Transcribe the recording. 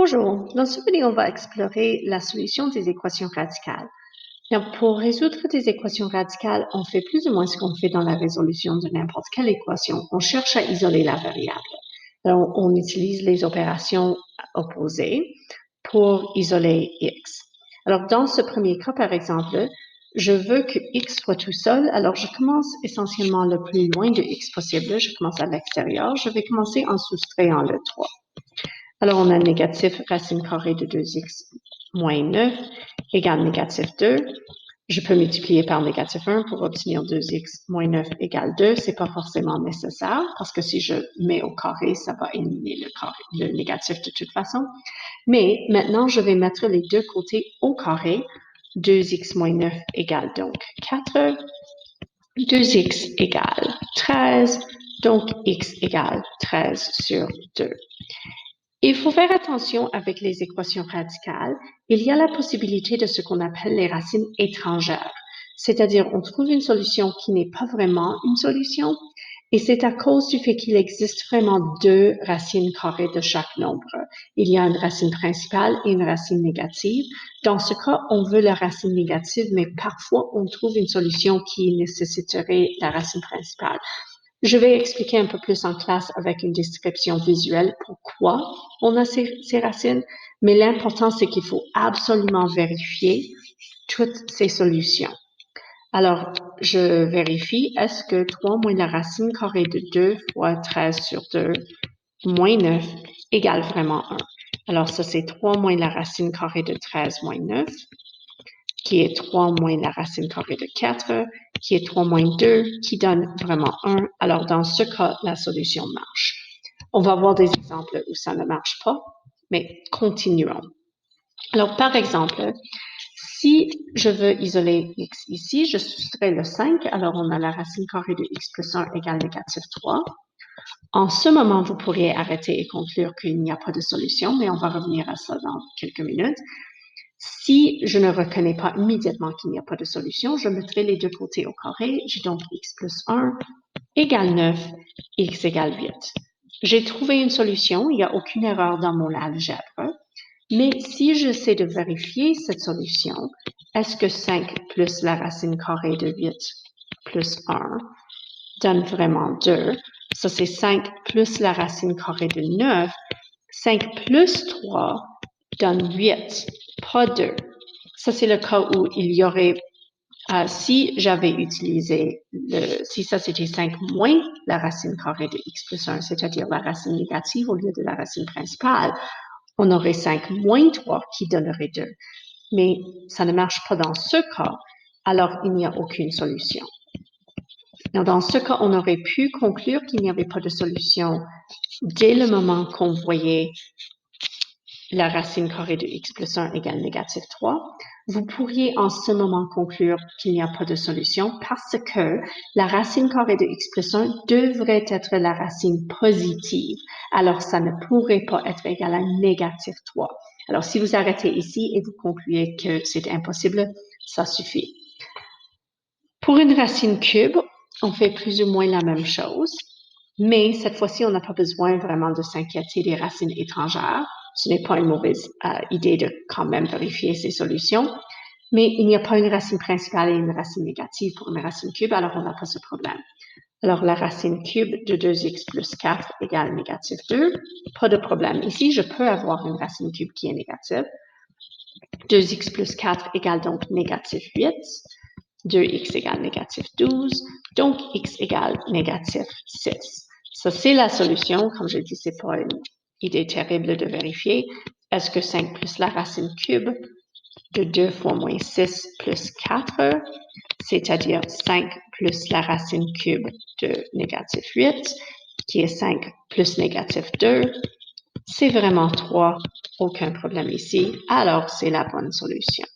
Bonjour, dans ce vidéo, on va explorer la solution des équations radicales. Donc, pour résoudre des équations radicales, on fait plus ou moins ce qu'on fait dans la résolution de n'importe quelle équation. On cherche à isoler la variable. Alors, on utilise les opérations opposées pour isoler x. Alors, dans ce premier cas, par exemple, je veux que x soit tout seul, alors je commence essentiellement le plus loin de x possible. Je commence à l'extérieur. Je vais commencer en soustrayant le 3. Alors, on a négatif racine carrée de 2x moins 9 égale négatif 2. Je peux multiplier par négatif 1 pour obtenir 2x moins 9 égale 2. Ce n'est pas forcément nécessaire parce que si je mets au carré, ça va éliminer le négatif de toute façon. Mais maintenant, je vais mettre les deux côtés au carré. 2x moins 9 égale donc 4. 2x égale 13. Donc, x égale 13 sur 2. Il faut faire attention avec les équations radicales. Il y a la possibilité de ce qu'on appelle les racines étrangères, c'est-à-dire on trouve une solution qui n'est pas vraiment une solution, et c'est à cause du fait qu'il existe vraiment deux racines carrées de chaque nombre. Il y a une racine principale et une racine négative. Dans ce cas, on veut la racine négative, mais parfois on trouve une solution qui nécessiterait la racine principale. Je vais expliquer un peu plus en classe avec une description visuelle pourquoi on a ces racines, mais l'important, c'est qu'il faut absolument vérifier toutes ces solutions. Alors, je vérifie, est-ce que 3 moins la racine carrée de 2 fois 13 sur 2 moins 9 égale vraiment 1? Alors, ça, c'est 3 moins la racine carrée de 13 moins 9, qui est 3 moins la racine carrée de 4, qui est 3 moins 2, qui donne vraiment 1. Alors, dans ce cas, la solution marche. On va voir des exemples où ça ne marche pas, mais continuons. Alors, par exemple, si je veux isoler x ici, je soustrais le 5, alors on a la racine carrée de x plus 1 égale négatif 3. En ce moment, vous pourriez arrêter et conclure qu'il n'y a pas de solution, mais on va revenir à ça dans quelques minutes. Si je ne reconnais pas immédiatement qu'il n'y a pas de solution, je mettrai les deux côtés au carré. J'ai donc x plus 1 égale 9, x égale 8. J'ai trouvé une solution, il n'y a aucune erreur dans mon algèbre. Mais si j'essaie de vérifier cette solution, est-ce que 5 plus la racine carrée de 8 plus 1 donne vraiment 2? Ça, c'est 5 plus la racine carrée de 9. 5 plus 3 donne 8, pas 2. Ça, c'est le cas où il y aurait, si j'avais utilisé, si ça c'était 5 moins la racine carrée de x plus 1, c'est-à-dire la racine négative au lieu de la racine principale, on aurait 5 moins 3 qui donnerait 2. Mais ça ne marche pas dans ce cas, alors il n'y a aucune solution. Dans ce cas, on aurait pu conclure qu'il n'y avait pas de solution dès le moment qu'on voyait la racine carrée de x plus 1 égale négatif 3. Vous pourriez en ce moment conclure qu'il n'y a pas de solution parce que la racine carrée de x plus 1 devrait être la racine positive. Alors, ça ne pourrait pas être égal à négatif 3. Alors, si vous arrêtez ici et vous concluez que c'est impossible, ça suffit. Pour une racine cube, on fait plus ou moins la même chose, mais cette fois-ci, on n'a pas besoin vraiment de s'inquiéter des racines étrangères. Ce n'est pas une mauvaise idée de quand même vérifier ces solutions, mais il n'y a pas une racine principale et une racine négative pour une racine cube, alors on n'a pas ce problème. Alors, la racine cube de 2x plus 4 égale négatif 2. Pas de problème. Ici, je peux avoir une racine cube qui est négative. 2x plus 4 égale donc négatif 8. 2x égale négatif 12. Donc, x égale négatif 6. Ça, c'est la solution. Comme je dis, ce n'est pas une idée terrible de vérifier. Est-ce que 5 plus la racine cube de 2 fois moins 6 plus 4, c'est-à-dire 5 plus la racine cube de négatif 8, qui est 5 plus négatif 2, c'est vraiment 3, aucun problème ici. Alors, c'est la bonne solution.